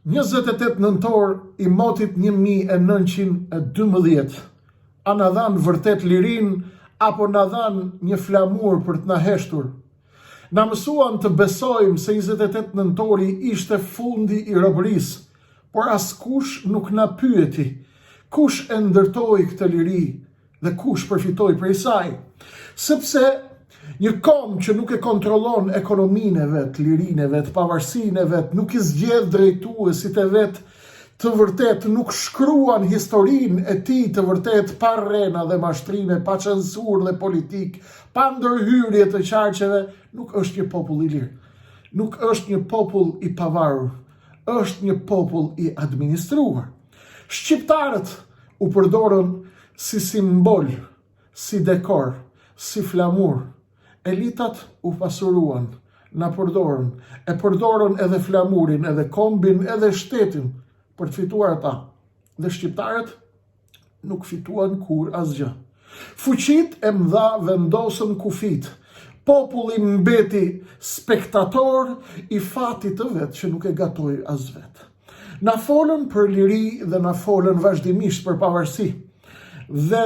28 nëntor i motit 1912, a na dhan vërtet lirin, apo na dhan një flamur për të na heshtur? Na mësuan të besojmë se 28 nëntori ishte fundi i robërisë, por askush nuk na pyeti kush e ndërtoi këtë liri dhe kush përfitoi prej saj. Sepse një kom që nuk e kontrollon ekonominë e vet, lirinë e vet, pavarësinë e vet, nuk i zgjedh drejtuesit e vet të vërtet, nuk shkruan historinë e tij të vërtet pa rrena dhe mashtrime, pa censurë dhe politik, pa ndërhyrje të qarqeve, nuk është një popull i lirë. Nuk është një popull i pavarur, është një popull i administruar. Shqiptarët u përdorën si simbol, si dekor, si flamur. Elitat u pasuruan, na përdorën, e përdorën edhe flamurin, edhe kombin, edhe shtetin për të fituar ata. Dhe shqiptarët nuk fituan kur asgjë. Fuqit e mëdha vendosën kufit. Populli mbeti spektator i fatit të vet që nuk e gatoi as vet. Na folën për liri dhe na folën vazhdimisht për pavarësi. Dhe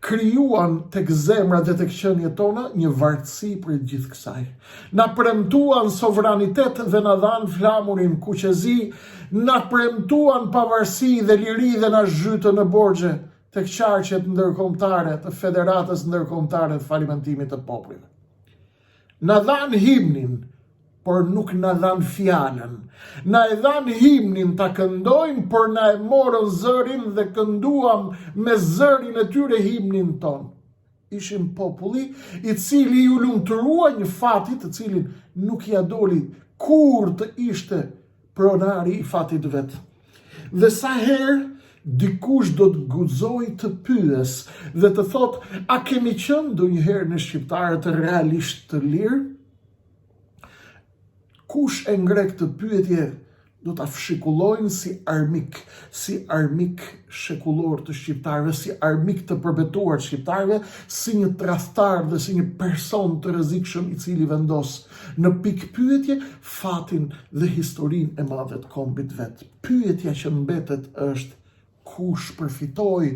krijuan tek zemrat dhe tek qenjet tona një vartësi për gjithë kësaj. Na premtuan sovranitet dhe na dhan flamurin kuqezi, na premtuan pavarësi dhe liri dhe na zhytën në borxhe tek qarqet ndërkombëtare të Federatës Ndërkombëtare të Falimentimit të Popujve. Na dhan himnin, por nuk na dhan fjalën. Na e dhan himnin ta këndojmë, por na e morën zërin dhe kënduam me zërin e tyre himnin ton. Ishim populli i cili ju lumturua një fati të cilin nuk ja doli kur të ishte pronari i fatit vet. Dhe sa herë dikush do të guxoj të pyes dhe të thot, a kemi qenë ndonjëherë në shqiptarët realisht të lirë? Kush e ngre këtë pyetje do ta fshikullojnë si armik shekullor të shqiptarëve, si armik të përbetuar të shqiptarëve, si një tradhtar dhe si një person të rrezikshëm i cili vendos në pikë pyetje fatin dhe historinë e madhe të kombit vet. Pyetja që mbetet është kush përfitoi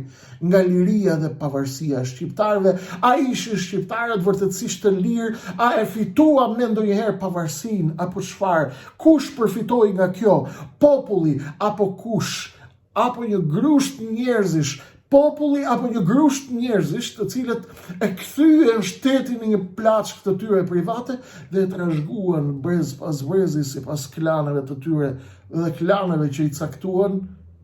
nga liria dhe pavarësia e shqiptarëve? A ishin shqiptarët vërtetësisht të lirë? A e fituam ne ndonjëherë pavarësinë apo çfarë? Kush përfitoi nga kjo? Populli apo kush? Apo një grusht njerëzish? Populli apo një grusht njerëzish të cilët e kthyen shtetin në një plaçk të tyre private dhe e trashëguan brez pas brezi sipas klaneve të tyre dhe klaneve që i caktuan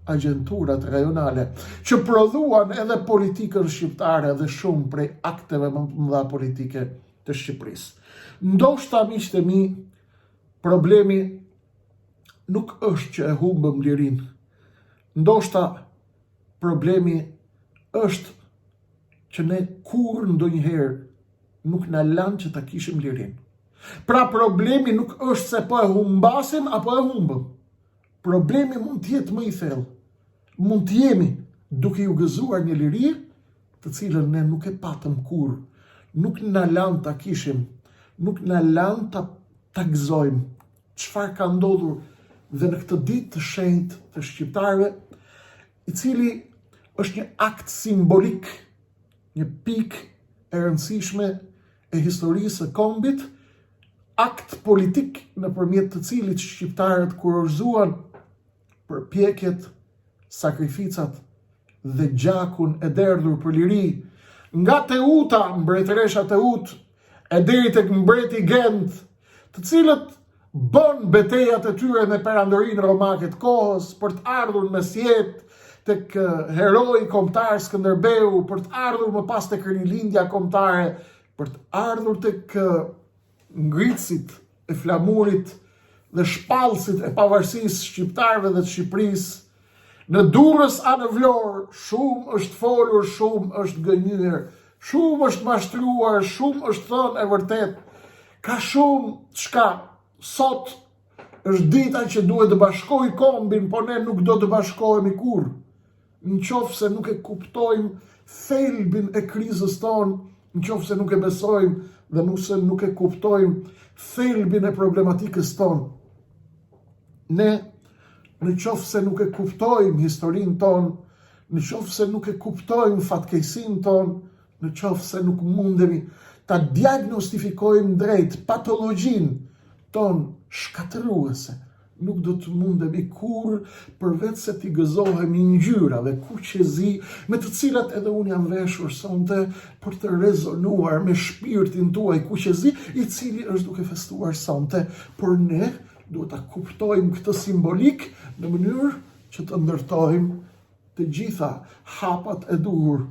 agjenturat rajonale, që prodhuan edhe politikën shqiptare dhe shumë prej akteve më të mëdha politike të Shqipërisë. Ndoshta, miqtë e mi, problemi nuk është që e humbëm lirinë. Ndoshta problemi është që ne kur ndonjëherë nuk na lanë që ta kishim lirinë. Pra problemi nuk është se po e humbasim apo e humbëm. Problemi mund të jetë më i thellë. Mund të jemi duke ju gëzuar një liri të cilën ne nuk e patëm kur, nuk na lanë ta kishim, nuk na lanë ta gëzojmë. Çfarë ka ndodhur dhe në këtë ditë të shenjtë të shqiptarëve, i cili është një akt simbolik, një pikë e rëndësishme e historisë së kombit, akt politik nëpërmjet të cilit shqiptarët kurorëzuan përpjekjet, sakrificat dhe gjakun e derdhur për liri, nga Teuta, mbretëresha Teut, e deri tek mbreti Gent, të cilët bën betejat e tyre me perandorinë romake të kohës për të ardhur mes jetë tek heroi kombëtar Skënderbeu, për të ardhur më pas tek rinilindja kombëtare, për të ardhur tek ngritësit e flamurit dhe shpallësit e pavarësisë shqiptarëve dhe të Shqipërisë. Në Durrës a në Vlorë, shumë është folur, shumë është gënjur, shumë është mashtruar, shumë është thënë e vërtet. Ka shumë çka. Sot është dita që duhet të bashkoj kombin, po ne nuk do të bashkohemi kurrë. Nëse nuk e kuptojmë thelbin e krizës tonë, nëse nuk e besojmë dhe nëse nuk e kuptojmë thelbin e problematikës tonë, ne në qoftë se nuk e kuptojmë historinë tonë, në qoftë se nuk e kuptojmë fatkeqësinë tonë, në qoftë se nuk mundemi ta diagnostifikojmë drejt patologjinë tonë shkatëruese, nuk do të mundemi kur përveç se t'i gëzohemi ngjyrave kuqezi me të cilat edhe unë jam veshur sonte për të rezonuar me shpirtin tuaj kuqezi i cili është duke festuar sonte, por ne duhet ta kuptojmë këtë simbolik në mënyrë që të ndërtojmë të gjitha hapat e duhur,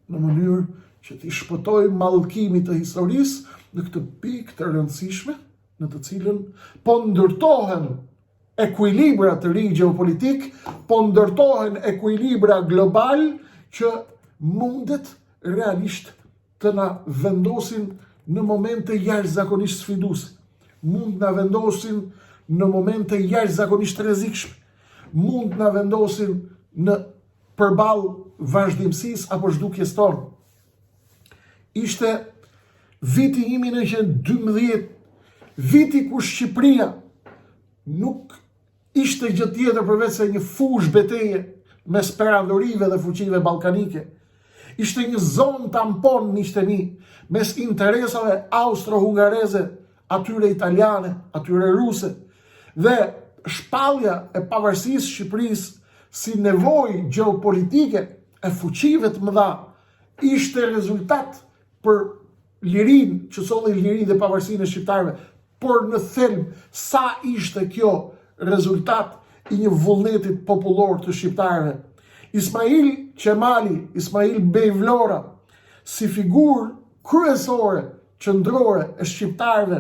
në mënyrë që t'i shpëtojmë mallkimit të historisë në këtë pikë të rëndësishme në të cilën po ndërtohen ekuilibra të ri gjeopolitik, po ndërtohen ekuilibra global që mundet realisht të na vendosin në momente jashtëzakonisht sfiduese. Mund na vendosin në momente jashtëzakonisht rrezikshme. Mund na vendosin në përballë vazhdimësisë apo zhdukjes tonë. Ishte viti 1912, viti kur Shqipëria nuk ishte gjë tjetër përveç se një fushë betejë mes perandorive dhe fuqive ballkanike. Ishte një zonë tampon, miqtë mi, mes interesave austro-hungareze, atyre italiane, atyre ruse, dhe shpallja e pavarësisë Shqipërisë si nevojë gjeopolitike e fuqive të mëdha ishte rezultat për lirinë, që solli lirinë dhe pavarësinë e shqiptarëve, por në thelb sa ishte kjo rezultat i një vullnetit popullor të shqiptarëve. Ismail Qemali, Ismail Bej Vlora, si figurë kryesore, qendrore e shqiptarëve,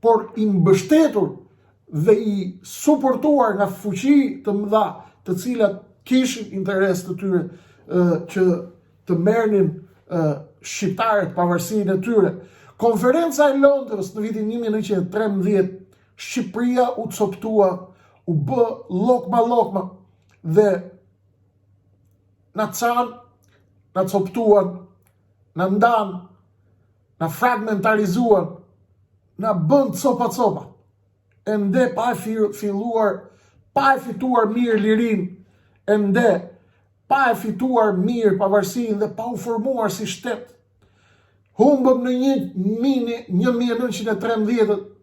por i mbështetur dhe i suportuar nga fuqi të mëdha, të cilat kishin interes të tyre që të merrnin shqiptarët pavarësinë e tyre. Konferenca e Londrës në vitin 1913, Shqipëria u coptua, u bë lokma dhe na çan, na coptuan, na ndan, na fragmentarizuan, na bën copa. Ende pa e fituar mirë lirinë, ende pa e fituar mirë pavarësinë dhe pa u formuar si shtet. Humbëm në 1913,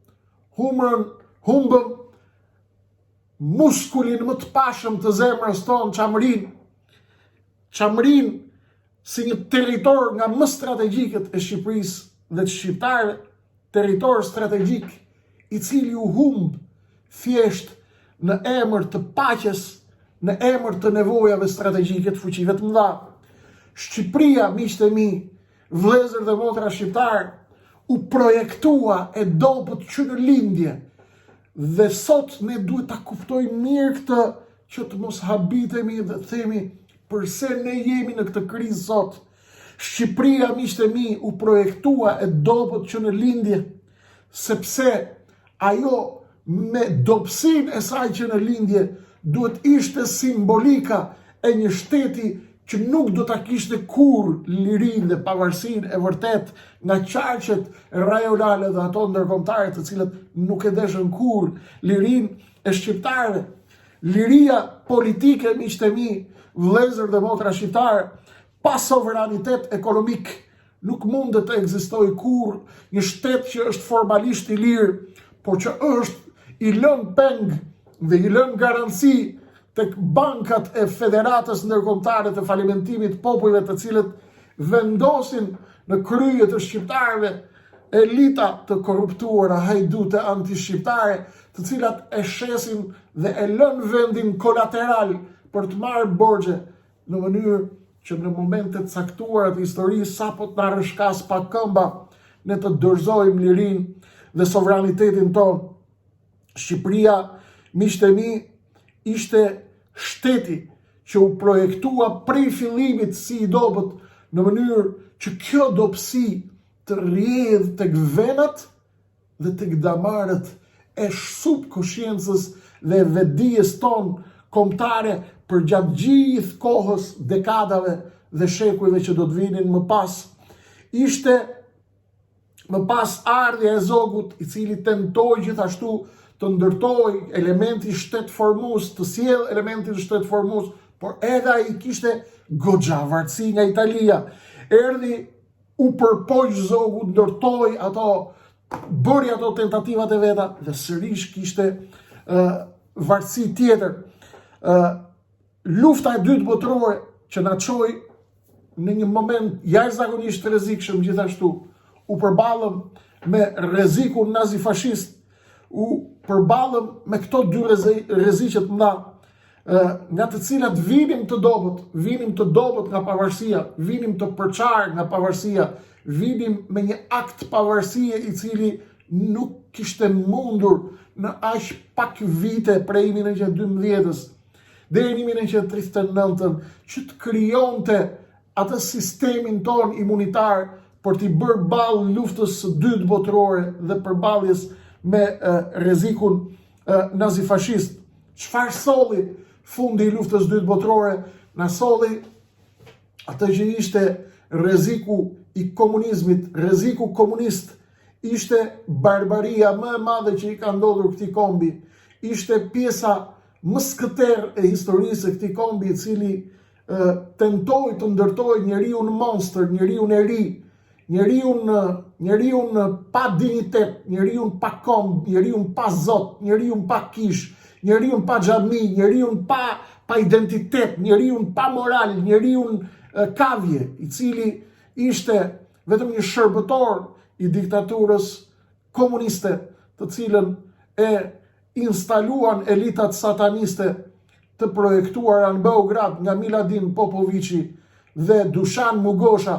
humbëm muskulin më të pashëm të zemrës tonë, Çamrin si një territor nga më strategjikët e Shqipërisë dhe të shqiptarëve, territor strategjik i cili u humb thjesht në emër të paqes, në emër të nevojave strategjike të fuqive të mëdha. Shqipëria, miqtë e mi, vëllezër dhe motra shqiptar, u projektua e dobët që në lindje. Dhe sot ne duhet ta kuptojmë mirë këtë, që të mos habitemi dhe themi përse ne jemi në këtë krizë sot. Shqipëria, miqtë e mi, u projektua e dobët që në lindje, sepse ajo me dobësinë e saj që në lindje duhet ishte simbolika e një shteti që nuk do ta kishte kur lirinë dhe pavarësinë e vërtet nga qarqet rajonale dhe ato ndërkombëtare të cilat nuk e deshën kur lirinë e shqiptarëve. Liria politike, miqtë e mi, vëllezër dhe motra shqiptarë, pa sovranitet ekonomik nuk mundet të ekzistojë kur një shtet që është formalisht i lirë, por që është i lënë peng dhe i lënë garanci tek bankat e Federatës Ndërkombëtare të falimentimit popujve, të cilët vendosin në krye të shqiptarëve elita të korruptuara, hajdute antishqiptare, të cilat e shesin dhe e lënë vendin kolateral për të marrë borxhe në mënyrë që në momentet caktuara të historisë sapo të na rrshkas pa këmba, ne të dorëzojmë lirinë dhe sovranitetin tonë. Shqipëria, miqtë e mi, ishte shteti që u projektua prej fillimit si i dobët në mënyrë që kjo dobësi të rrjedh tek venat dhe tek damarët e subkonsciencës dhe vetdijes tonë kombëtare për gjatë gjithë kohës, dekadave dhe shekujve që do të vinin më pas. Ishte më pas ardhja e Zogut, i cili tentoi gjithashtu të ndërtoj elementi shtetformues, të sjell elementin shtetformues, por edhe ai kishte goxha varësi nga Italia. Erdhi, u përpoq zogu, ndërtoi ato, bëri ato tentativat e veta dhe sërish kishte varësi tjetër. Lufta e dytë botërore që na çoi në një moment jashtëzakonisht rrezikshëm gjithashtu, u përballëm me rrezikun nazifashist, u përballëm me këto dy rreziqe të mëdha, nga të cilat vinim të dobët nga pavarësia, vinim të përçarë nga pavarësia, vinim me një akt pavarësie i cili nuk kishte mundur në aq pak vite prej 1912-s deri në 1939 që të krijonte atë sistemin ton imunitar për t'i bërë ballë luftës së dytë botërore dhe përballjes me rrezikun nazifashist. Çfarë solli fundi i luftës së dytë botërore? Na solli atë që ishte rreziku i komunizmit, rreziku komunist, ishte barbaria më e madhe që i ka ndodhur këtij kombi, ishte pjesa më skëterë e historisë e këtij kombi, i cili tentoi të ndërtojë njeriu në monster, njeriu e ri, njeriu pa dinjitet, njeriu pa komb, njeriu pa zot, njeriu pa kish, njeriu pa xhami, njeriu pa identitet, njeriu pa moral, njeriu kavje, i cili ishte vetëm një shërbëtor i diktaturës komuniste, të cilën e instaluan elitat sataniste të projektuara në Beograd nga Miladin Popovici dhe Dušan Mugosha,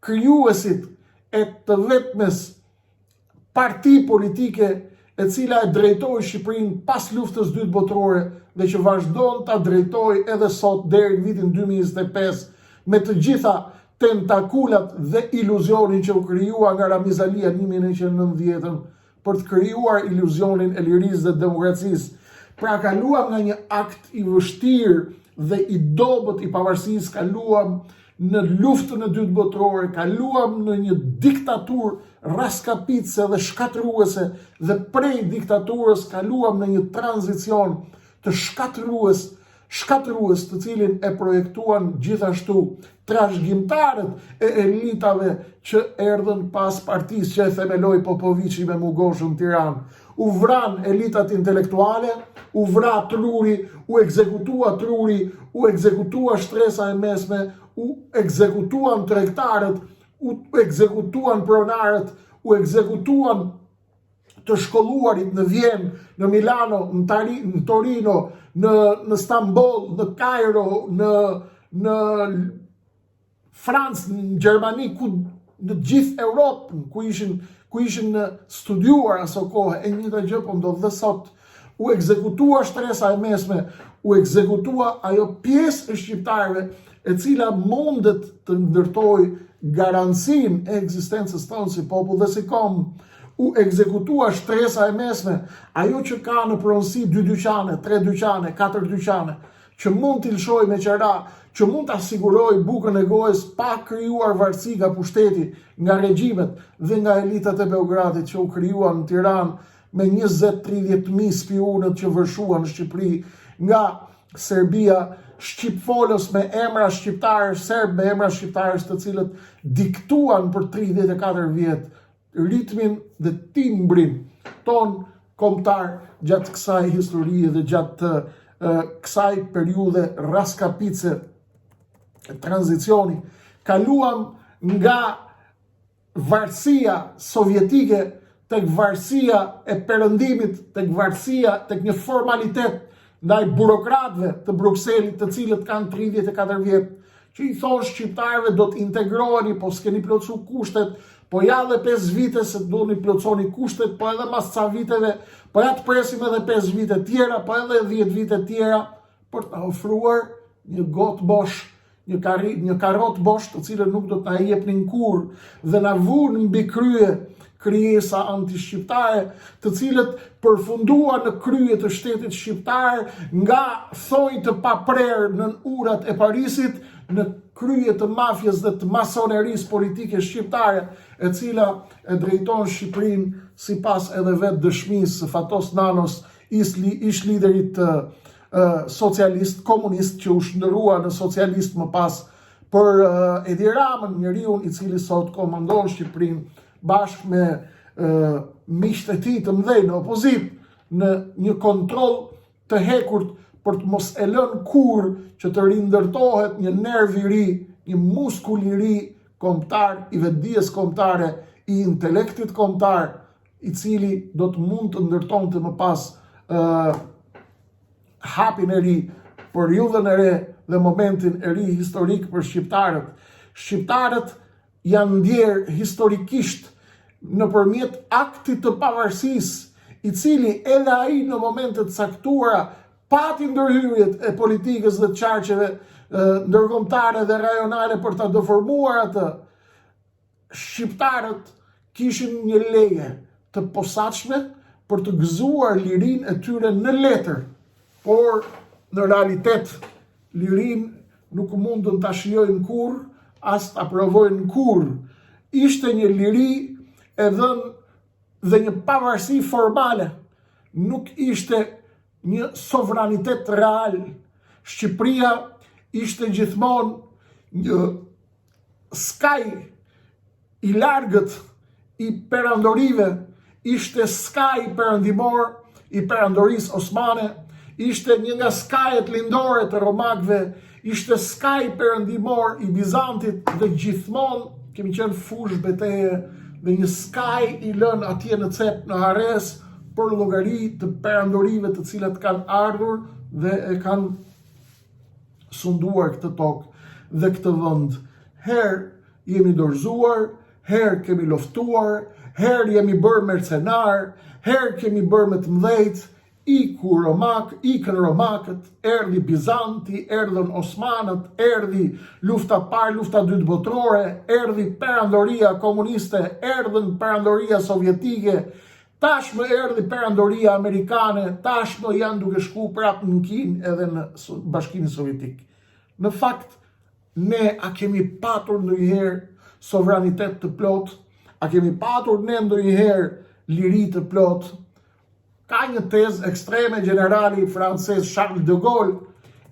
krijuesit e të vetmes parti politike e cila e drejtoi Shqipërinë pas luftës së dytë botërore dhe që vazhdon ta drejtojë edhe sot deri në vitin 2025 me të gjitha tentakulat dhe iluzionin që u krijua nga Ramizalia në 1990 për të krijuar iluzionin e lirisë dhe demokracisë. Pra kaluam nga një akt i vështirë dhe i dobët i pavarësisë, kaluam në luftën e dytë botërore, kaluam në një diktaturë raskapitse dhe shkatruese dhe prej diktaturës kaluam në një tranzicion të shkatrues, të cilin e projektuan gjithashtu trashëgimtarët e elitave që erdhën pas partisë që e themeloi Popovici me Mugoshën në Tiranë. U vran elitat intelektuale, u vra truri, u ekzekutua truri, u ekzekutua shtresa e mesme, u ekzekutuan tregtarët, u ekzekutuan pronarët, u ekzekutuan të shkolluarit në Vjenë, në Milano, në Torino, në Stamboll, në Kairo, në Francë, në Gjermani, në gjithë Europën, ku ishin studiuar aso kohë, e njëjta gjë po ndodh dhe sot. U ekzekutua shtresa e mesme, u ekzekutua ajo pjesë e shqiptarëve e cila mundet të ndërtoj garancinë e ekzistencës tonë si popull dhe si kombë. U ekzekutua shtresa e mesme, ajo që ka në pronësi 2 dyqane, 3 dyqane, 4 dyqane, që mund t'i lshoj me qera, që mund t'a siguroj bukën e gojës pa krijuar varësi nga pushteti, nga regjimet dhe nga elitat e Beogradit që u krijuan në Tiranë me 20-30.000 spionët që vërshuan në Shqipëri nga Serbia, shqipfolës me emra shqiptarësh, serb me emra shqiptarësh të cilët diktuan për 34 vjet ritmin dhe timbrin ton kombëtar gjatë kësaj historie dhe gjatë kësaj periudhe raskapitse tranzicioni. Kaluam nga varësia sovjetike tek varësia e perëndimit, tek varësia, tek një formalitet ndaj burokratëve të Brukselit, të cilët kanë 34 vjet, që i thonë shqiptarëve do të integroheni, po s'keni plotësu kushtet, po ja dhe 5 vite se do një plotësoni kushtet, po edhe mas ca viteve, po ja të presim edhe 5 vite tjera, po edhe 10 vite tjera, për të ofruar një gotë bosh, një karot bosh të cilën nuk do të na jepnin kurrë dhe na vunë mbi krye krijesa antishqiptare, të cilët përfundua në krye të shtetit shqiptar nga thonjë të paprerë në urat e Parisit, në krye të mafjes dhe të masonerisë politike shqiptare, e cila e drejton Shqipërinë sipas edhe vetë dëshmisë së Fatos Nanos, ish liderit socialist, komunist, që u shndërua në socialist më pas për Edi Ramën, njeriu i cili sot komandon Shqipërinë bashkë me miqtë e tij të mëdhenj në opozit, në një kontroll të hekurt për të mos e lënë kur që të rindërtohet një nerv i ri, një muskull i ri kombëtar, i vetdijes kombëtare, i intelektit kombëtar, i cili do të mund të ndërtonte më pas hapin e ri, periudhën e re dhe momentin e ri historik për shqiptarët. Shqiptarët janë ndjerë historikisht nëpërmjet aktit të pavarësisë, i cili edhe ai në momentet caktuara pati ndërhyrjet e politikës dhe të qarqeve ndërkombëtare dhe rajonale për ta deformuar atë. Shqiptarët kishin një leje të posaçme për të gëzuar lirinë e tyre në letër, por në realitet lirinë nuk mundën ta shijojnë kurrë, as ta provojnë kurrë. Ishte një liri e dhënë dhe një pavarësi formale, nuk ishte një sovranitet real. Shqipëria ishte gjithmonë një skaj i largët i perandorive, ishte skaj perandimor i perandorisë osmane, ishte një nga skajet lindore të romakëve, ishte skaj perandimor i Bizantit dhe gjithmonë kemi qenë fushë beteje dhe një skaj i lënë atje në cep në Hares për llogari të perandorive të cilat kanë ardhur dhe e kanë sunduar këtë tokë dhe këtë vend. Herë jemi dorëzuar, herë kemi loftuar, herë jemi bërë mercenar, herë kemi bërë me të mëdhejt, ikën romakët, erdhi Bizanti, erdhën osmanët, erdhi lufta parë, lufta dytë botërore, erdhi perandoria komuniste, erdhën perandoria sovjetike, tashmë erdhi perandoria amerikane, tashmë janë duke shku prapë në Kinë edhe në Bashkimin Sovjetik. Në fakt, ne a kemi patur ndonjëherë sovranitet të plot? A kemi patur ne ndonjëherë liri të plot? Ka një tezë ekstreme generali francez Charles de Gaulle,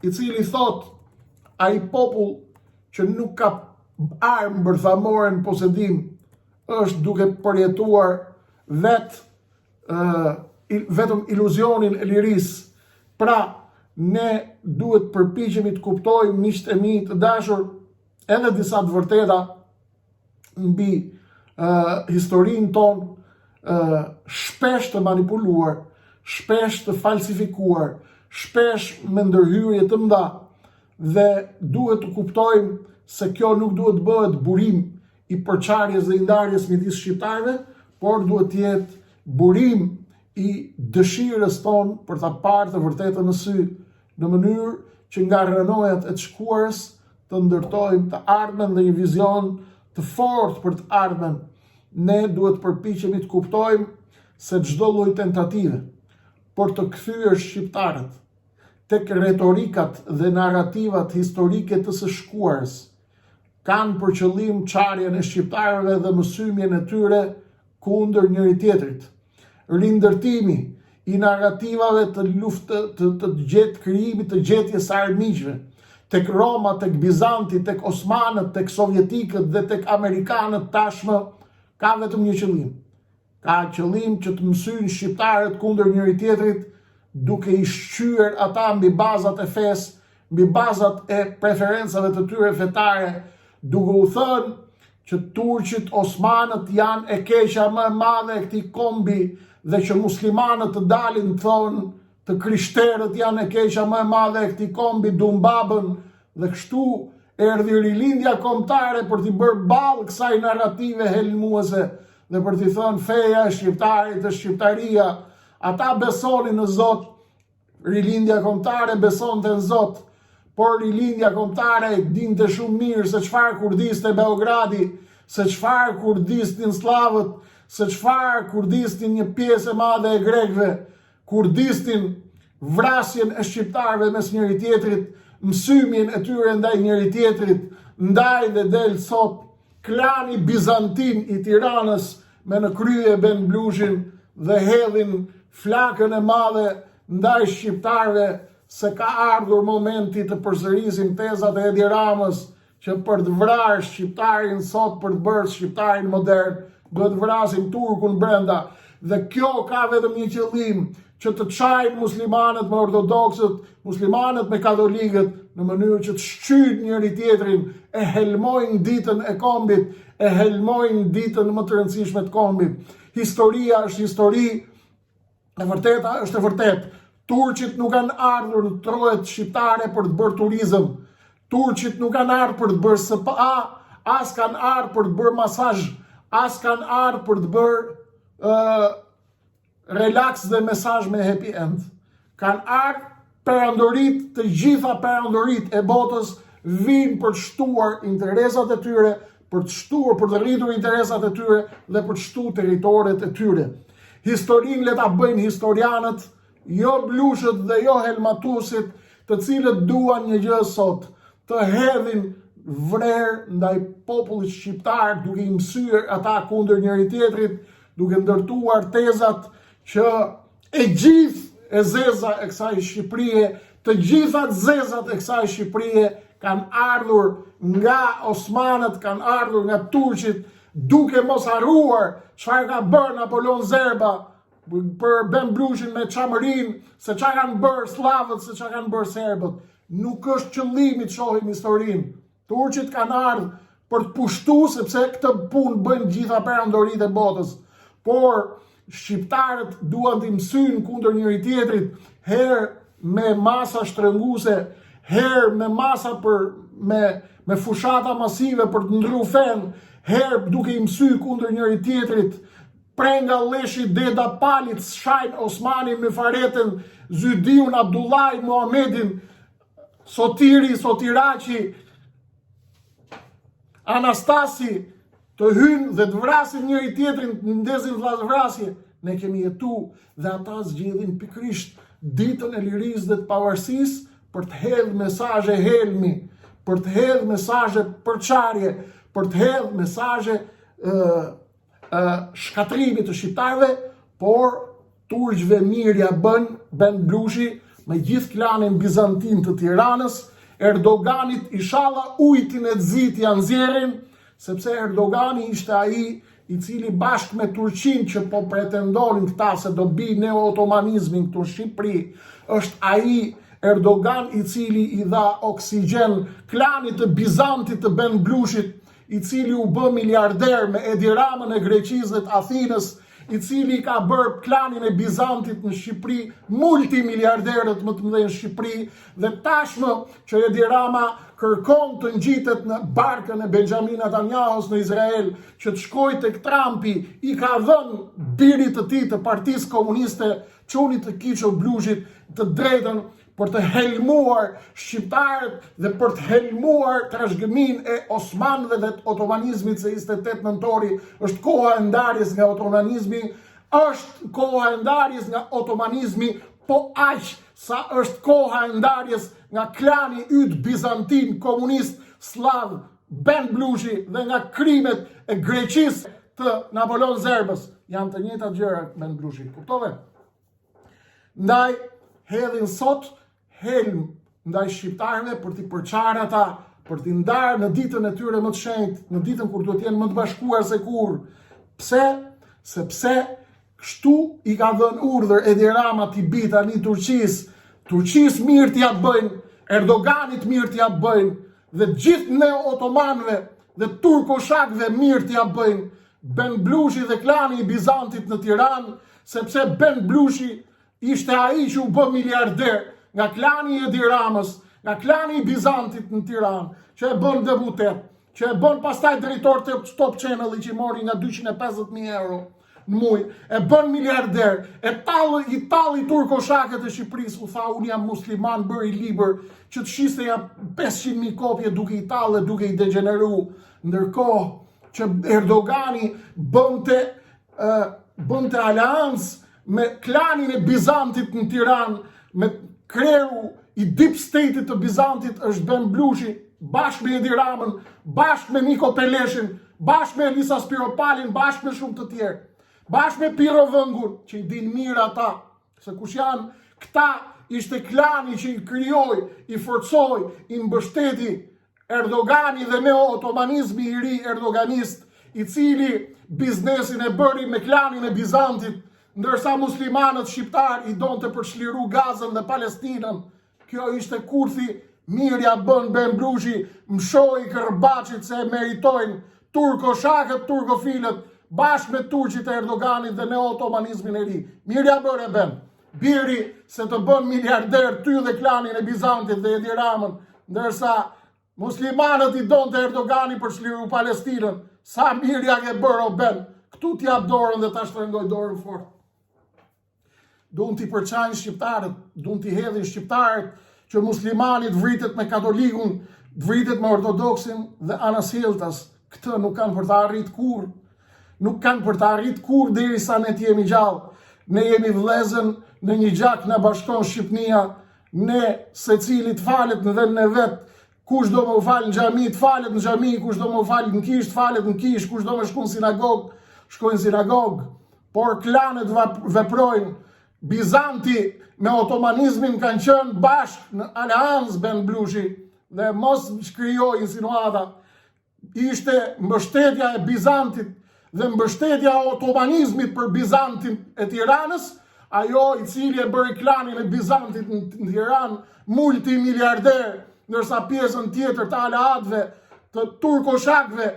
i cili thot, ai popull që nuk ka armë bërthamore në posedim, është duke përjetuar vetëm iluzionin e lirisë. Pra, ne duhet përpiqemi të kuptojmë, miqtë e mi të dashur, edhe disa të vërteta mbi historinë tonë, shpesh të manipuluar, shpesh të falsifikuar, shpesh me ndërhyrje të mëdha, dhe duhet të kuptojmë se kjo nuk duhet të bëhet burim i përçarjes dhe i ndarjes midis shqiptarëve, por duhet të jetë burim i dëshirës tonë për ta parë të vërtetën në sy, në mënyrë që nga rënojat e të shkuarës të ndërtojmë të ardhmen dhe një vizion të fortë për të ardhmen. Ne duhet përpiqemi të kuptojmë se çdo lloj tentative për të kthyer shqiptarët tek retorikat dhe narrativat historike të së shkuarës kanë për qëllim çarjen e shqiptarëve dhe mësymjen e tyre kundër njëri tjetrit. Rindërtimi i narrativave të krijimit të gjetjes së armiqve tek Roma, tek Bizanti, tek osmanët, tek sovjetikët dhe tek amerikanët tashmë ka vetëm një qëllim. Ka qëllim që të mësojnë shqiptarët kundër njëri tjetrit, duke i shqyer ata mbi bazat e fesë, mbi bazat e preferencave të tyre fetare, duke u thënë që turqit, osmanët janë e keqja më e madhe e këtij kombi dhe që muslimanët të dalin thonë të krishterët janë e keqja më e madhe e këtij kombi, dumbabën, dhe kështu erdhi rilindja kombëtare për t'i bërë ballë kësaj narrative helmuese dhe për t'i thënë feja e shqiptarit dhe shqiptaria. Ata besonin në Zot, rilindja kombëtare besonte në Zot, por rilindja kombëtare dinte shumë mirë se çfarë kur diste Beogradi, se çfarë kur disnin slavët, se çfarë kurdistin një pjesë e madhe e grekëve, kurdistin vrasjen e shqiptarëve mes njëri tjetrit, mësymin e tyre ndaj njëri tjetrit, ndaj dhe del sot klani bizantin i Tiranës me në krye Ben Blushin dhe hedhin flakën e madhe ndaj shqiptarëve se ka ardhur momenti të përsërisim tezat e Edi Ramës që për të vrarë shqiptarin sot, për të bërë shqiptarin modern, duhet vrasim turkun brenda. Dhe kjo ka vetëm një qëllim, që të çajnë muslimanët me ortodoksët, muslimanët me katolikët, në mënyrë që të shqyjnë njëri tjetrin, e helmojnë ditën e kombit, e helmojnë ditën më të rëndësishme të kombit. Historia është histori, e vërteta është e vërtet. Turqit nuk kanë ardhur në trojet shqiptare për të bërë turizëm. Turqit nuk kanë ardhur për të bërë SPA, as kanë ardhur për të bërë masazh, as kanë ardhur për të bërë relax dhe mesazh me happy end. Kanë ardhur perandorit, të gjitha perandorit e botës vinë për të shtuar interesat e tyre, për të rritur interesat e tyre dhe për të shtuar territoret e tyre. Historinë le ta bëjnë historianët, jo blushët dhe jo helmatusit, të cilët duan një gjë sot, të hedhin vrerë ndaj popullit shqiptar, duke i mësyer ata kundër njëri tjetrit, duke ndërtuar tezat që e gjithë e zeza e kësaj Shqipërie, të gjithat zezat e kësaj Shqipërie kanë ardhur nga Osmanët, kanë ardhur nga Turqit, duke mos harruar çfarë ka bërë Napoleon Zerba për Ben Blushin me Çamërin, se çfarë kanë bërë slavët, se çfarë kanë bërë serbët. Nuk është qëllimi të shohim historinë. Turqit kanë ardhur për të pushtuar, sepse këtë punë bëjnë gjitha perandoritë e botës. Por shqiptarët duan të mësojnë kundër njëri tjetrit, herë me masa shtrënguese, herë me masa me fushata masive për të ndrru fen, herë duke i mësyer kundër njëri tjetrit. Prenga Leshi Deda Palit, Shajn Osmani Myfaretën, Zydiun Abdullaj Muhamedin, Sotiraqi, Anastasi, të hynë dhe të vrasin njëri tjetrin, në ndezin vrasje, ne kemi jetu dhe ata zgjidhin pikrisht ditën e lirisë dhe të pavarësisë për të hedhë mesazhe helmi, për të hedhë mesazhe përçarje, për të hedhë mesazhe shkatrimit të shqiptarëve, por turqëve mirja bën Ben Blushi me gjithë klanin bizantin të Tiranës, Erdoganit inshallah ujtin e xit janë nxjerrin, sepse Erdogani ishte ai i cili bashkë me Turqinë që po pretendonin këta se do bi neo-otomanizmin këtu në Shqipëri, është ai Erdogan i cili i dha oksigjen klanit të Bizantit të Ben Blushit, i cili u bë miliarder me Edi Ramën e Greqisë dhe të Athinës, i cili ka bërë klanin e Bizantit në Shqipëri multimiliarderët më të mëdhenj në Shqipëri, dhe tashmë që Edi Rama kërkon të ngjitet në barkën e Benjamin Netanyahus në Izrael, që të shkojë tek Trumpi, i ka dhënë birit të tij të Partisë Komuniste, çunit të Kiço Blushit, të drejtën për të helmuar shqiptarët dhe për të helmuar trashëgiminë e Osmanëve dhe të otomanizmit se 28 nëntori është koha e ndarjes nga otomanizmi, është koha e ndarjes nga otomanizmi, po aq sa është koha e ndarjes nga klani yt bizantin komunist slav Ben Blushi dhe nga krimet e Greqisë të Napoleon Zerbës. Janë të njëjtat gjëra Ben Blushi, kuptove? Ndaj hedhin sot helm ndaj shqiptarëve për t'i përçarë ata, për t'i ndarë në ditën e tyre më të shenjtë, në ditën kur duhet jenë më të bashkuar se kur. Pse? Sepse kështu i ka dhënë urdhër Edi Rama t'i bi tani Turqisë mirë t'ja bëjnë, Erdoganit mirë t'ja bëjnë, dhe gjithë neo-otomanëve dhe turkoshakëve mirë t'ja bëjnë, Ben Blushi dhe klani i Bizantit në Tiranë, sepse Ben Blushi ishte ai që u bë miliarder nga klani i Edi Ramës, nga klani i Bizantit në Tiranë, që e bën deputet, që e bën pastaj drejtor të Top Channel që i mori nga 250.000 euro në muj, e bën miliarder, i talli turkoshakët e Shqipërisë, u tha unë jam musliman, bëri libër që të shiste ja 500.000 kopje duke i tallë, duke i degeneru, ndërkohë që Erdogani bënte bënte aleancë me klanin e Bizantit në Tiranë, me kreu i deep state-it të Bizantit është Ben Blushi, bashkë me Edi Ramën, bashkë me Niko Peleshin, bashkë me Elisa Spiropalin, bashkë me shumë të tjerë, bashkë me Piro Vëngun, që i din mirë ata, se kush janë këta, ishte klani që i krijoi, i forcoi, i mbështeti Erdogani dhe neo-otomanizmi i ri erdoganist, i cili biznesin e bëri me klanin e Bizantit, ndërsa muslimanët shqiptar i donte për çliru Gazën dhe Palestinën. Kjo ishte kurthi, mirja bën Ben Blushi, mshoi Kërbaçit se meritojnë turko-shakët, turkofilët, bashkë me turqit e Erdoganit dhe neo-otomanizmin e ri. Mirja bëre Ben. Biri se të bën miliarder ty dhe klanin e Bizantit dhe Edi Ramën, ndërsa muslimanët i donte Erdogani për çliru Palestinën. Sa mirja ke bërë o Ben. Këtu t'ja dorën dhe ta shtrëngoj dorën fort. Duan t'i përçajnë shqiptarët, duan t'i hedhin shqiptarët që muslimanit vritet me katolikun, vritet me ortodoksin dhe anasjeltas. Këtë nuk kanë për të arrit kur. Nuk kanë për të arrit kur derisa ne t'jemi gjallë. Ne jemi vëllezën, në një gjak në bashkon Shqipnia, ne secilit falet në vendin e vet. Kush do më u falë në xhami, të falet në xhami, kush do më u falë në kish, të falet në kish, kush do më shkon në sinagog, shkojnë në sinagog. Por klanet veprojnë. Bizanti me otomanizmin kanë qenë bashkë në aleancë Ben Blushi dhe mos shkrijoj insinuata. Ishte mbështetja e Bizantit dhe mbështetja e otomanizmit për Bizantin e Tiranës, ajo i cili e bëri klanin e Bizantit në Tiranë multimiliarder, ndërsa pjesën tjetër të aleatëve, të turkoshakëve,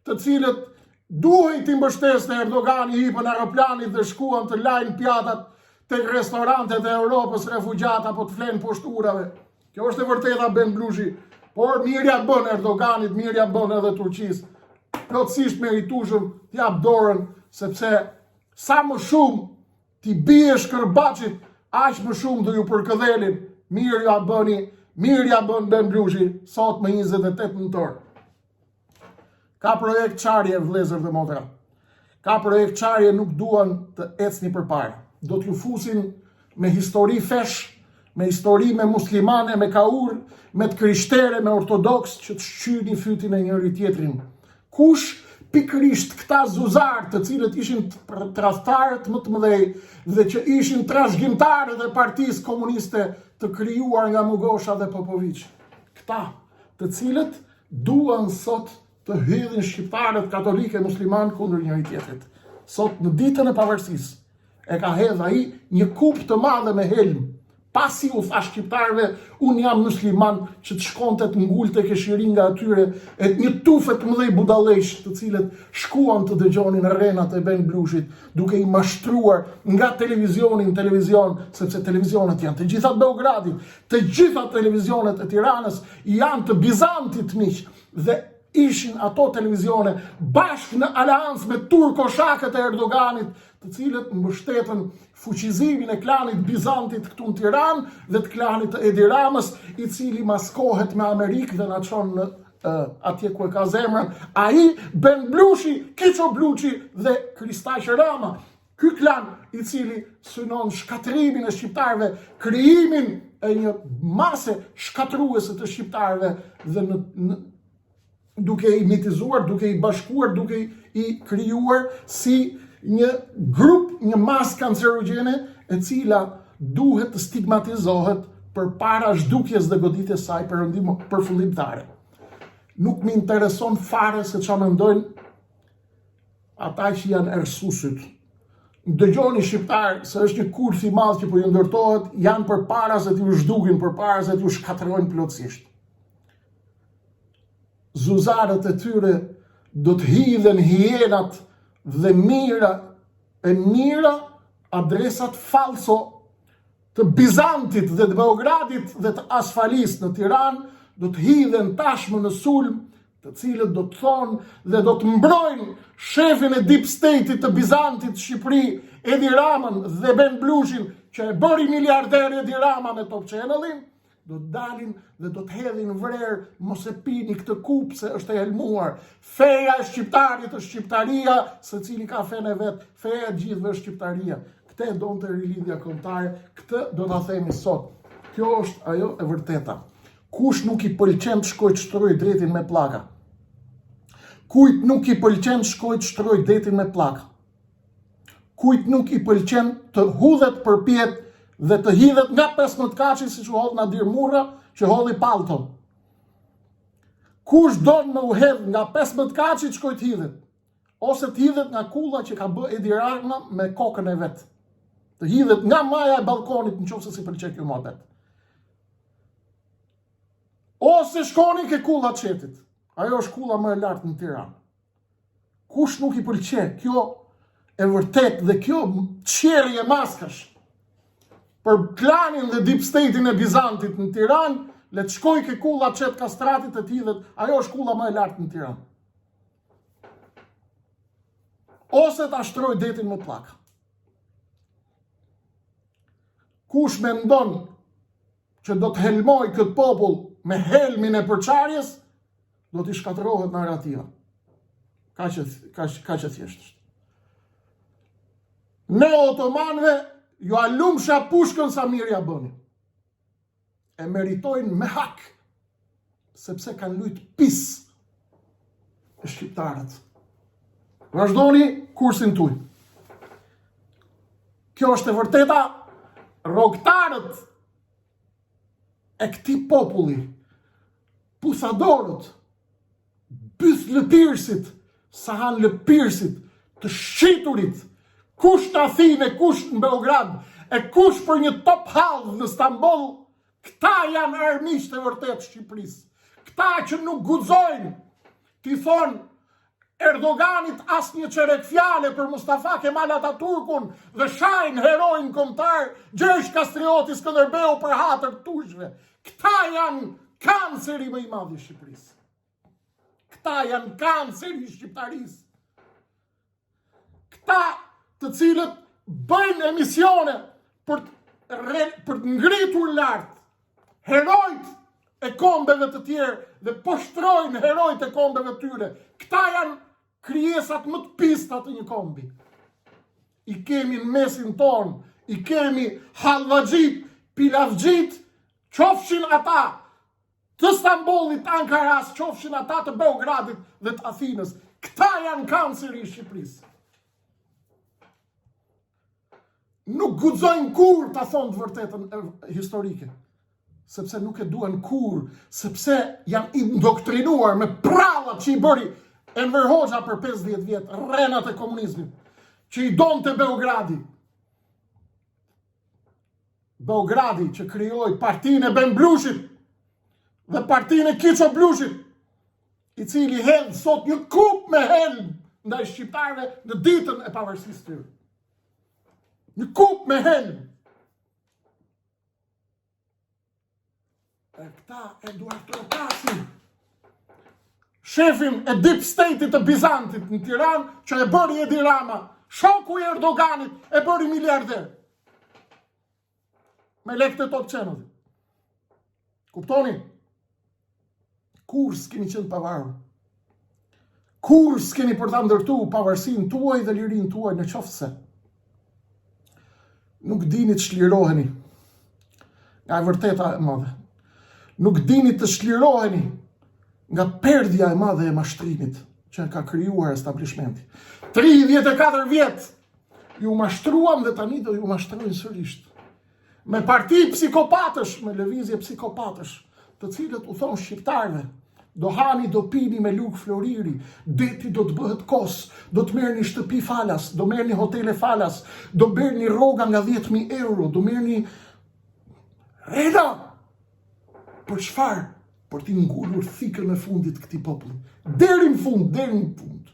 të cilët duhej t'i mbështeste Erdogani i hipën aeroplanit dhe shkuan të lajnë pjatat tek restorantet e Europës refugjat apo të flenë poshturave. Kjo është e vërteta Ben Blushi, por mirja bën Erdoganit, mirja bën edhe Turqisë. Plotësisht meritueshëm t'jap dorën, sepse sa më shumë t'i biesh Kërbaçit, aq më shumë do ju përkëdhelin. Mirja bën Ben Blushi sot më 28 nëntor. Ka projekt çarje vëllezër dhe motra. Ka projekt çarje, nuk duan të ecni përpara. Do t'ju fusin me histori fesh, me histori me muslimane, me kaur, me të krishtere, me ortodoks, që të shqyni fytin e njëri tjetrin. Kush pikërisht këta zuzar të cilët ishin tradhtarët më të mëdhej dhe që ishin trashëgimtarët e Partisë Komuniste të krijuar nga Mugosha dhe Popović. Këta të cilët duan sot të hydhin shqiptarët katolike e musliman kundër njëri tjetrit. Sot në ditën e pavarësisë e ka hedh ai një kup të madhe me helm. Pasi u tha shqiptarëve, unë jam musliman, që të shkonte të ngulte këshiringa atyre, e një tufe të mëdhej budallësh, të cilët shkuan të dëgjonin arenat e Ben Blushit, duke i mashtruar nga televizion, sepse televizionet janë të gjitha të Beogradit, të gjitha televizionet e Tiranës janë të Bizantit miq, dhe ishin ato televizione bashkë në aleancë me turko-shakët e Erdoganit, të cilët mbështetën fuqizimin e klanit Bizantit këtu në Tiranë dhe të klanit të Edi Ramës, i cili maskohet me Amerikë dhe na çon në atje ku e ka zemrën. Ai Ben Blushi, Kiço Bluçi dhe Kristaq Rama. Ky klan i cili synon shkatrimin e shqiptarëve, krijimin e një mase shkatruese të shqiptarëve dhe duke i mitizuar, duke i bashkuar, duke i krijuar si një grup, një masë kancerogjene e cila duhet të stigmatizohet përpara zhdukjes dhe goditjes saj përfundimtare. Nuk më intereson fare se çfarë mendojnë ata që janë errësuesit. Dëgjoni shqiptar se është një kurth i madh që po ju ndërtohet, janë përpara se t'ju zhdukin, përpara se t'ju shkatrojnë plotësisht. Zuzarët e tyre do të hidhen hienat dhe mira adresat falso të Bizantit dhe të Beogradit dhe të Asfalis në Tiranë, do të hidhen tashmë në sulm, të cilët do të thonë dhe do të mbrojnë shefin e Deep State-it të Bizantit Shqipëri, Edi Ramën dhe Ben Blushin, që e bëri miliarder Edi Rama me Top Channelin, do të dalin dhe do të hedhin vrerë, mos e pini këtë kupë se është e helmuar. Feja e shqiptarit është shqiptaria, se cili ka fene vetë, feja e gjithëve është shqiptaria. Këtë e donë të rilindja kombëtare, këtë do të themi sot. Kjo është ajo e vërteta. Kush nuk i pëlqen të shkojë të shtrojë dretin me pllaka? Kujt nuk i pëlqen të shkojë të shtrojë dretin me pllaka? Kujt nuk i pëlqen të hudhet përpjet dhe të hidhet nga 15 kaçi siç u hodh Nadir Murra, që hodhi pallton. Kush don me u hedh nga 15 kaçi të shkojë të hidhet, ose të hidhet nga kulla që ka bë Edi Rama me kokën e vet. Të hidhet nga maja e balkonit nëse si pëlqen kjo mohabet. Ose shkoni ke kulla të Qetit. Ajo është kulla më e lartë në Tiranë. Kush nuk i pëlqen kjo e vërtet dhe kjo qerje maskash për klanin dhe deep state-in e Bizantit në Tiranë, le të shkoj ke kulla Qet Kastratit e t'hidhet, ajo është kulla më e lartë në Tiranë. Ose ta shtroj detin me pllaka. Kush mendon që do të helmoj këtë popull me helmin e përçarjes, do t'i shkatërrohet narrativa. Ka që thjesht është. Ne otomanëve ju alumsha pushkën sa mirë ja bëni. E meritojnë me hak, sepse kanë lujt pis e shqiptarët. Vazhdoni kursin tuaj. Kjo është e vërteta, rrogtarët e këtij populli, pusadorët, bys lëpirësit, sahan lëpirësit, të shqiturit, kush në Athinë, kush në Beograd, e kush për një top house në Stamboll, këta janë armiqtë e vërtet Shqipërisë. Këta që nuk guxojnë t'i thonë Erdoganit asnjë çerek fjale për Mustafa Kemal Ataturkun dhe shajnë herojnë kombëtar Gjergj Kastrioti Skënderbeu për hatër tushve. Këta janë kanceri më i madh i Shqipërisë. Këta janë kanceri i shqiptarisë. Këta të cilët bëjnë emisione për të ngritur lart herojt e kombeve të tjerë dhe poshtrojnë herojt e kombeve të tyre. Këta janë krijesat më të pista të një kombi. I kemi në mesin ton, i kemi hallvaxhit, pilavxhit, qofshin ata të Stambollit, Ankaras, qofshin ata të Beogradit dhe të Athinës. Këta janë kanceri i Shqipërisë. Nuk guxojnë kur ta thonë të vërtetën historike, sepse nuk e duan kur, sepse janë indoktrinuar me prallat që i bëri Enver Hoxha për 50 vjet, rrenat e komunizmit, që i donte Beogradi. Beogradi që krijoi partinë e Ben Blushit dhe partinë e Kiço Blushit, i cili hedh sot një kup me helm ndaj shqiptarëve në ditën e pavarësisë tyre. Një kup me helm. E këta Eduard Trotasin, shefin e deep state-it të Bizantit në Tiranë, që e bëri Edi Rama, shoku i Erdoganit, e bëri miliarder. Me lekët e Top Channel. Kuptoni? Kur s'keni qenë pavarur? Kur s'keni për ta ndërtu pavarësinë tuaj dhe lirinë tuaj në qoftë se nuk dini të shliroheni nga e vërteta e madhe. Nuk dini të shliroheni nga perdja e madhe e mashtrimit që ka krijuar establishmenti. 34 vjet ju mashtruam dhe tani do ju mashtrojnë sërish. Me parti psikopatësh, me lëvizje psikopatësh, të cilët u thonë shqiptarëve, do hani, do pini me luk floriri, deti do të bëhet kos, do të merrni shtëpi falas, do merrni hotele falas, do merrni rroga nga 10.000 euro, do merrni rena. Për çfarë? Për t'i ngulur thikën e fundit këtij populli. Deri në fund.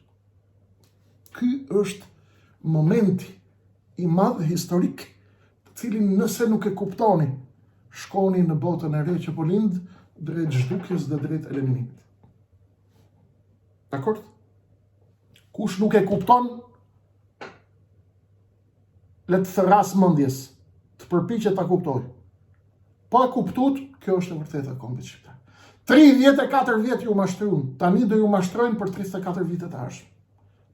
Ky është momenti i madh historik, të cilin nëse nuk e kuptoni, shkoni në botën e re që po lind, drejt zhdukjes dhe drejt eliminimit. Dakor? Kush nuk e kupton, le të thërras mendjes, të përpiqet ta kuptojë. Po e kuptut, kjo është e vërtetë e kombit shqiptar. 34 vjet ju mashtruan, tani do ju mashtrojnë për 34 vite të ardhshme.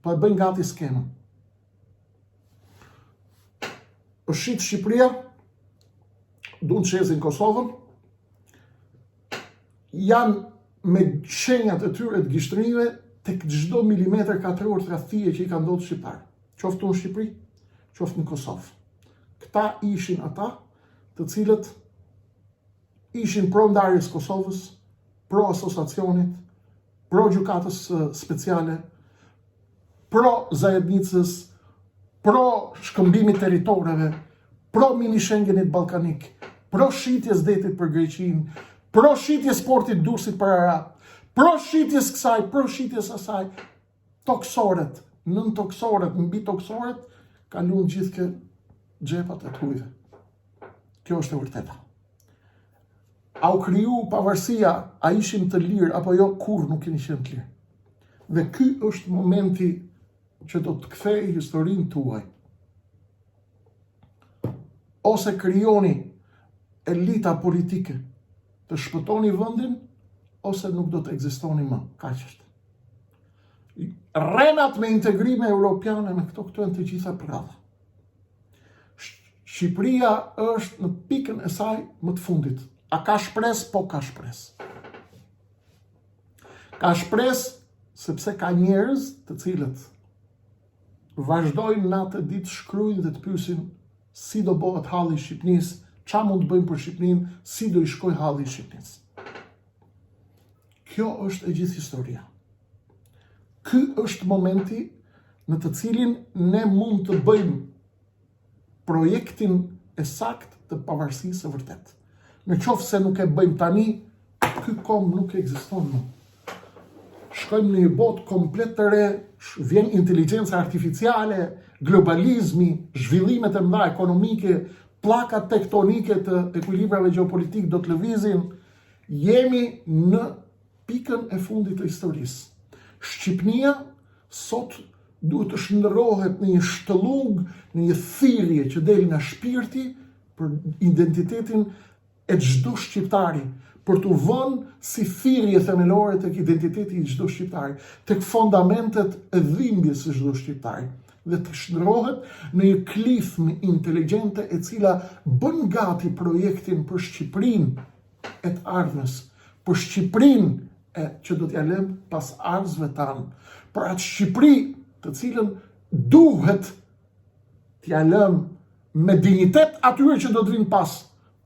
Po e bëjnë gati skemën. Është shit Shqipëria, duan të shezin Kosovën, janë me shenjat e tyre të gishtërime tek çdo milimetër katror tradhtie që i ka ndodhur shqiptar. Qoftë në Shqipëri, qoftë në Kosovë. Këta ishin ata të cilët ishin pro ndarjes Kosovës, pro asociacionit, pro gjykatës speciale, pro zajednicës, pro shkëmbimit territoreve, pro mini Schengenit ballkanik, pro shitjes detit për Greqinë, pro shitjes portit Durrësit për Arab, pro shitjes kësaj, pro shitjes asaj, toksoret, nën toksoret, mbi toksoret, kalon gjithë xhepat e tujve. Kjo është e vërteta. A u kriju pavarësia, a ishim të lirë, apo jo, kur nuk keni qenë të lirë. Dhe ky është momenti që do të kthej historinë tuaj. Ose krijoni elita politike të shpëtoni vendin, ose nuk do të ekzistoni më. Kaq është. Rrenat me integrime europiane në këto janë të gjitha prava. Shqipëria është në pikën e saj më të fundit. A ka shpresë? Po ka shpresë. Ka shpresë sepse ka njerëz të cilët vazhdojnë natë ditë shkruajnë dhe të pyesin si do bëhet halli i Shqipërisë, ç'a mund të bëjmë për Shqipërinë, si do i shkojë halli i Shqipërisë. Kjo është e gjithë historia. Ky është momenti në të cilin ne mund të bëjmë projektin e sakt të pavarësisë së vërtetë. Në qoftë se nuk e bëjmë tani, ky kom nuk ekziston më. Shkojmë në një botë komplet të re, vjen inteligjenca artificiale, globalizmi, zhvillimet e mëdha ekonomike, pllakat tektonike të ekuilibrave gjeopolitik do të lëvizin. Jemi në pikën e fundit të historisë. Shqipnia sot duhet të shndërrohet në një shtëllug, në një thirrje që del nga shpirti për identitetin e çdo shqiptari, për të vënë si thirrje themelore tek identiteti i çdo shqiptari, tek fundamentet e dhimbjes së çdo shqiptari, dhe të shndërrohet në një klifmë inteligjente e cila bën gati projektin për Shqipërinë e të ardhmes, për Shqipërinë që do t'ja lëm pas ardhësve tanë, për atë Shqipëri të cilën duhet t'ja lëm me dinjitet atyre që do të vinë pas,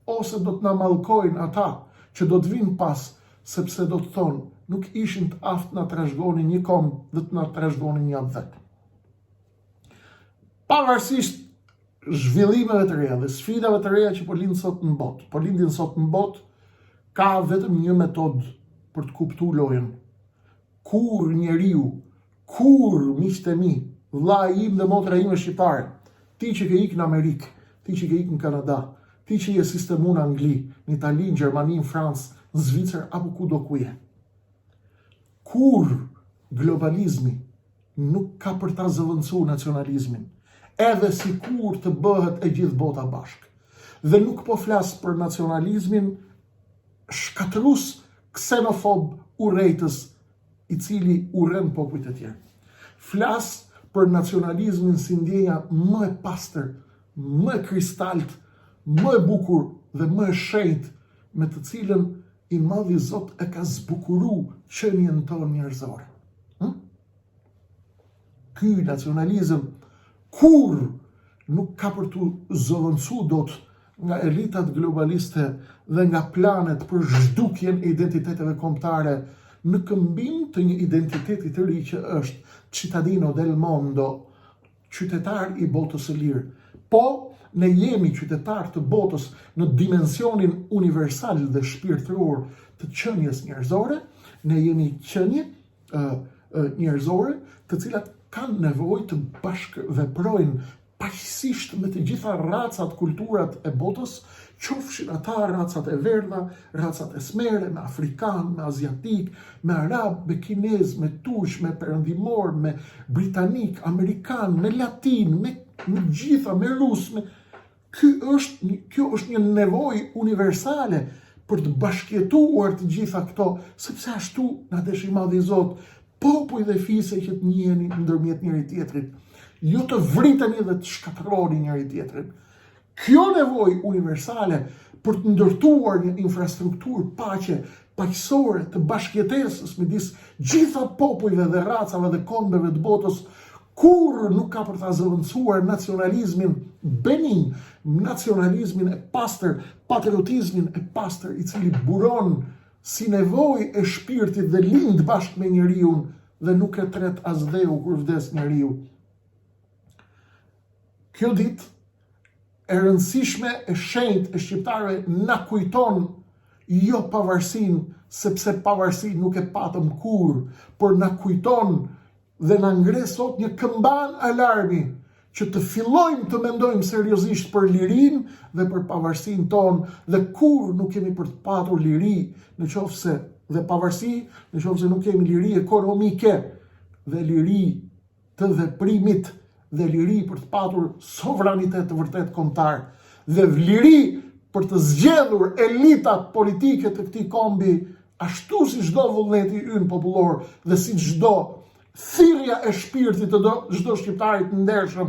ose do të na mallkojnë ata që do të vinë pas, sepse do të thonë, nuk ishin të aftë na trashëgonin një kom dhe të na trashëgonin një vetë. Pavarësisht zhvillimeve të reja dhe sfidave të reja që po lindin sot në botë, ka vetëm një metodë për të kuptuar lojën. Kur njeriu, kur miqtë e mi, vlla im dhe motra ime shqiptare, ti që ke ikë në Amerikë, ti që ke ikë në Kanada, ti që je sistemu në Angli, në Itali, në Gjermani, në Francë, në Zvicër, apo ku do ku je. Kur globalizmi nuk ka për ta zëvendësuar nacionalizmin, edhe si kur të bëhet e gjithë bota bashkë. Dhe nuk po flas për nacionalizmin shkatërrues, ksenofob, urrejtës, i cili urren popujt e tjerë. Flas për nacionalizmin si ndjenja më e pastër, më e kristalt, më e bukur dhe më e shenjtë, me të cilën i Madhi Zot e ka zbukuru qenien tonë njerëzore. Ky nacionalizëm kur nuk ka për të zëvendësuar dot nga elitat globaliste dhe nga planet për zhdukjen e identiteteve kombëtare në këmbim të një identiteti të ri që është cittadino del mondo, qytetar i botës së lirë. Po, ne jemi qytetar të botës në dimensionin universal dhe shpirtëror të qenies njerëzore, ne jemi qenie njerëzore të cilat kanë nevojë të bashkëveprojnë paqësisht me të gjitha racat, kulturat e botës, qofshin ata racat e verdha, racat e smere, me afrikan, me aziatik, me arab, me kinez, me turq, me perëndimor, me britanik, amerikan, me latin, me gjitha, me rus, Kjo është një nevojë universale për të bashkjetuar të gjitha këto, sepse ashtu na desh i madh i Zot, popull dhe fise që të njiheni ndërmjet njëri tjetrit, jo të vriteni dhe të shkatërroni njëri tjetrin. Kjo nevojë universale për të ndërtuar një infrastrukturë paqësore të bashkëjetesës midis gjitha popujve dhe racave dhe kombeve të botës, kur nuk ka për ta zëvendësuar nacionalizmin benin, nacionalizmin e pastër, patriotizmin e pastër i cili buron si nevojë e shpirtit dhe lind bashkë me njeriu dhe nuk e tret as dheu kur vdes njeriu. Kjo ditë e rëndësishme e shenjtë e shqiptarëve na kujton jo pavarësinë, sepse pavarësi nuk e patëm kurrë, por na kujton dhe na ngre sot një këmban alarmi që të fillojmë të mendojmë seriozisht për lirinë dhe për pavarësinë tonë, dhe kur nuk kemi për të patur liri, nëse dhe pavarësi, nëse nuk kemi liri ekonomike dhe liri të veprimit dhe liri për të patur sovranitet të vërtet kombëtar dhe liri për të zgjedhur elitat politike të këtij kombi, ashtu si çdo vullneti ynë popullor dhe si çdo thirrja e shpirtit të çdo shqiptarit të ndershëm,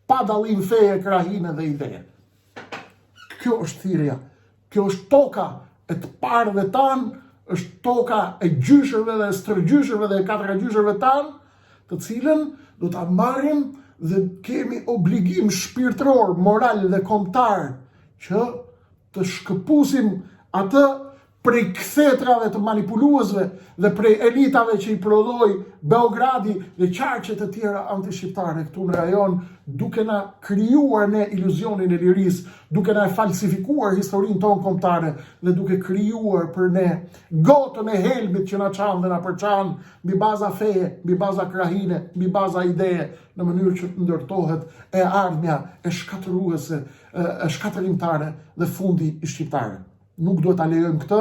pa dallim feje, krahine dhe ide. Kjo është thirrja, kjo është toka e të parëve tanë, është toka e gjyshërve dhe stërgjyshërve dhe katërgjyshërve tanë, të cilën do ta marrim dhe kemi obligim shpirtëror, moral dhe kombëtar që të shkëpusim atë prej kthetrave të manipuluesve dhe prej elitave që i prodhoi Beogradi dhe qarqet e tjera antishqiptare këtu në rajon, duke na krijuar ne iluzionin e lirisë, duke na falsifikuar historinë tonë kombëtare dhe duke krijuar për ne gotën e helmit që na çan dhe na përçan mbi baza feje, mbi baza krahine, mbi baza ideje, në mënyrë që të ndërtohet e ardhmja e shkatëruese, e shkatërimtare dhe fundi i shqiptarëve. Nuk duhet ta lejojmë këtë.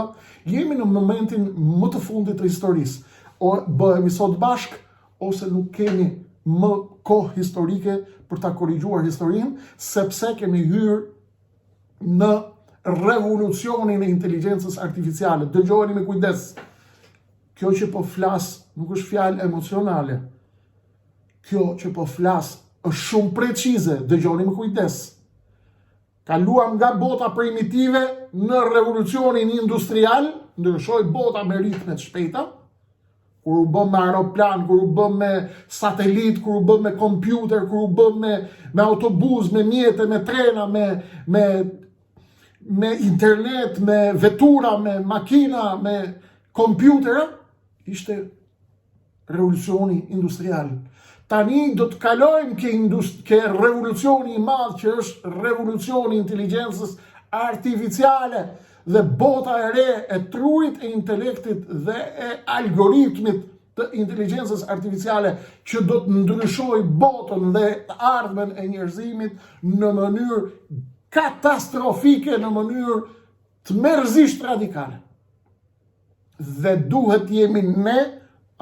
Jemi në momentin më të fundit të historisë. O bëhemi sot bashk ose nuk kemi më kohë historike për ta korrigjuar historinë, sepse kemi hyrë në revolucionin e inteligjencës artificiale. Dëgjojeni me kujdes. Kjo që po flas nuk është fjalë emocionale. Kjo që po flas është shumë precize. Dëgjoni me kujdes. Kaluam nga bota primitive në revolucionin industrial, ndryshoi bota me ritme të shpejta, kur u bëm me aeroplan, kur u bëm me satelit, kur u bëm me kompjuter, kur u bëm me autobus, me mjete, me trena, me internet, me vetura, me makina, me kompjutera, ishte revolucioni industrial. Tani do të kalojmë ke revolucioni i madh që është revolucioni i inteligjencës artificiale dhe bota e re e trurit e intelektit dhe e algoritmit të inteligjencës artificiale që do të ndryshojë botën dhe të ardhmen e njerëzimit në mënyrë katastrofike, në mënyrë të merrëzisht radikale. Dhe duhet jemi ne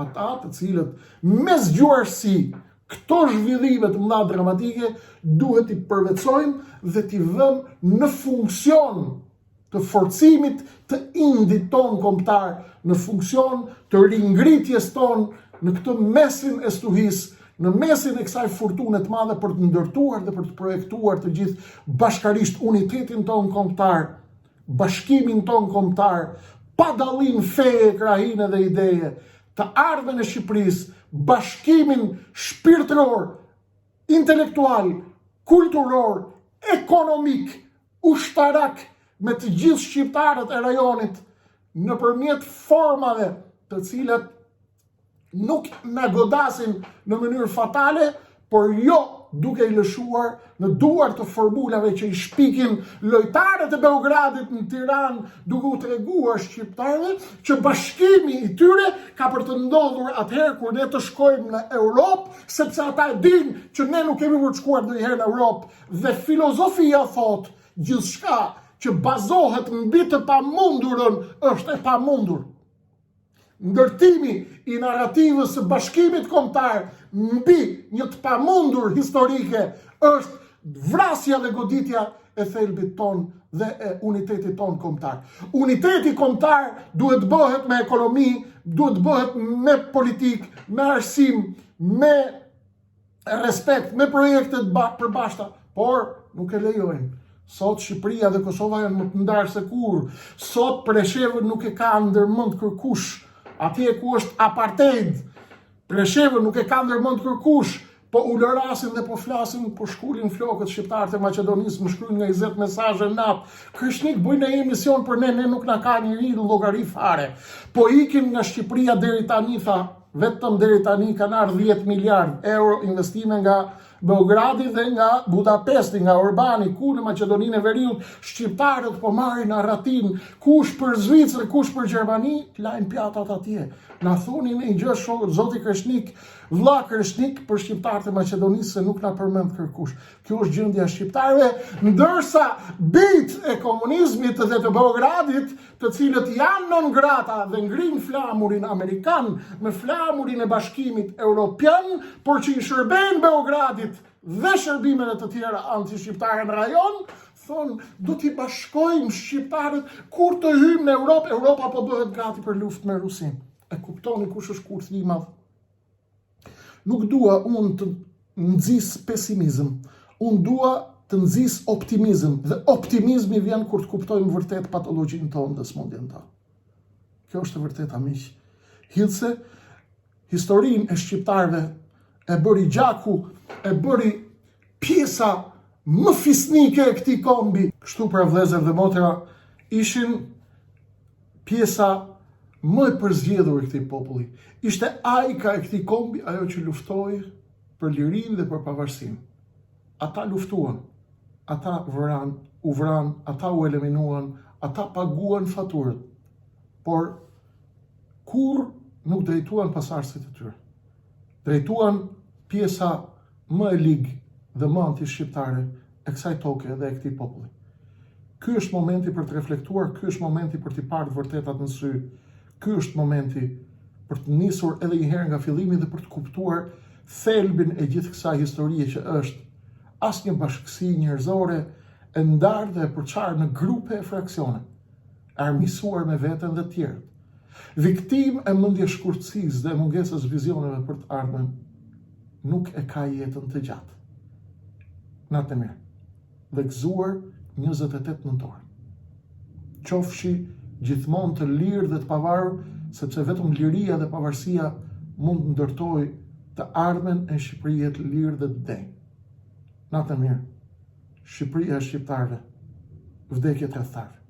ata të cilët me zgjuarsi këto zhvillime të mëdha dramatike duhet i përvetsojmë dhe t'i vëmë në funksion të forcimit të indit ton kombëtar, në funksion të ringritjes ton në këtë mesin e stuhisë, në mesin e kësaj fortune të madhe për të ndërtuar dhe për të projektuar të gjithë bashkarisht unitetin ton kombëtar, bashkimin ton kombëtar, pa dallim feje, krahine dhe ideje, të ardhmen e Shqipërisë, bashkimin shpirtëror, intelektual, kulturor, ekonomik, ushtarak me të gjithë shqiptarët e rajonit nëpërmjet formave të cilat nuk na godasin në mënyrë fatale, por jo duke i lëshuar në duar të formulave që i shpikin lojtarët e Beogradit në Tiranë, duke u treguar shqiptarëve që bashkimi i tyre ka për të ndodhur atëherë kur ne të shkojmë në Europë, sepse ata e dinë që ne nuk kemi për të shkuar ndonjëherë në Europë. Dhe filozofia thotë gjithçka që bazohet mbi të pamundurën është e pamundur. Ndërtimi i narrativës së bashkimit kombëtar mbi një të pamundur historike është vrasja dhe goditja e thelbit ton dhe e unitetit ton kombëtar. Uniteti kombëtar duhet bëhet me ekonomi, duhet bëhet me politik, me arsim, me respekt, me projekte të përbashkëta, por nuk e lejojnë. Sot Shqipëria dhe Kosova janë më të ndarë se kur. Sot Preshevën nuk e ka ndërmend kërkush. Atje ku është apartheid, Preshevën nuk e ka ndërmend kërkush. Po u lërasin dhe po flasin, po shkullin flokët shqiptarët e Maqedonisë, më shkruajnë nga 20 mesazhe natë. Krishnik bujnë një emision për ne nuk na ka njëri llogari fare. Po ikin nga Shqipëria deri tani, tha, vetëm deri tani kanë ardhur 10 miliard euro investime nga Beogradi dhe nga Budapesti, nga Urbani, ku në Maqedoninë e Veriut shqiptarët po marrin arratin, kush për Zvicër, kush për Gjermani, lajnë pjatat atje. Na thonin një gjë zoti Krishnik, vlla Krishnik për shqiptarët e Maqedonisë se nuk na përmend kërkush. Kjo është gjendja e shqiptarëve, ndërsa bijt e komunizmit dhe të Beogradit, të cilët janë non grata dhe ngrin flamurin amerikan me flamurin e Bashkimit Evropian, por që i shërbejnë Beogradit dhe shërbimeve të tjera anti-shqiptare në rajon, thonë, do t'i bashkojmë shqiptarët kur të hymë në Europë, Europa po bëhet gati për luftë me Rusin. E kuptoni kush është kurthi i madh. Nuk dua unë të nxis pesimizëm, unë dua të nxis optimizëm, dhe optimizmi vjen kur të kuptojmë vërtet patologjinë tonë dhe smundjen tonë. Kjo është e vërteta, miq. Hillse, historinë e shqiptarëve e bëri gjaku, e bëri pjesa më fisnike e këtij kombi. Kështu pra vëllezër dhe motra, ishin pjesa më e përzgjedhur e këtij populli. Ishte ajka e këtij kombi, ajo që luftoi për lirinë dhe për pavarësinë. Ata luftuan, ata vëran, u vran, ata u eliminuan, ata paguan faturët, por kur nuk drejtuan pasardhësit e tyre. Drejtuan pjesa më e ligë dhe më anti-shqiptare e kësaj toke dhe e këtij populli. Ky është momenti për të reflektuar, ky është momenti për t'i parë të vërtetat në sy. Ky është momenti për të nisur edhe një herë nga fillimi dhe për të kuptuar thelbin e gjithë kësaj historie që është asnjë bashkësi njerëzore e ndarë dhe e përçarë në grupe e fraksione, armiqësuar me veten dhe të tjerët. Viktim e mendjeshkurtësisë dhe mungesës vizioneve për të ardhmen, nuk e ka jetën të gjatë. Natë mirë. Dhe gëzuar 28 nëntor. Qofshi gjithmonë të lirë dhe të pavarur, sepse vetëm liria dhe pavarësia mund të ndërtojë të ardhmen e Shqipërisë të lirë dhe të denjë. Natë mirë. Shqipëria e shqiptarëve, vdekje të tharve.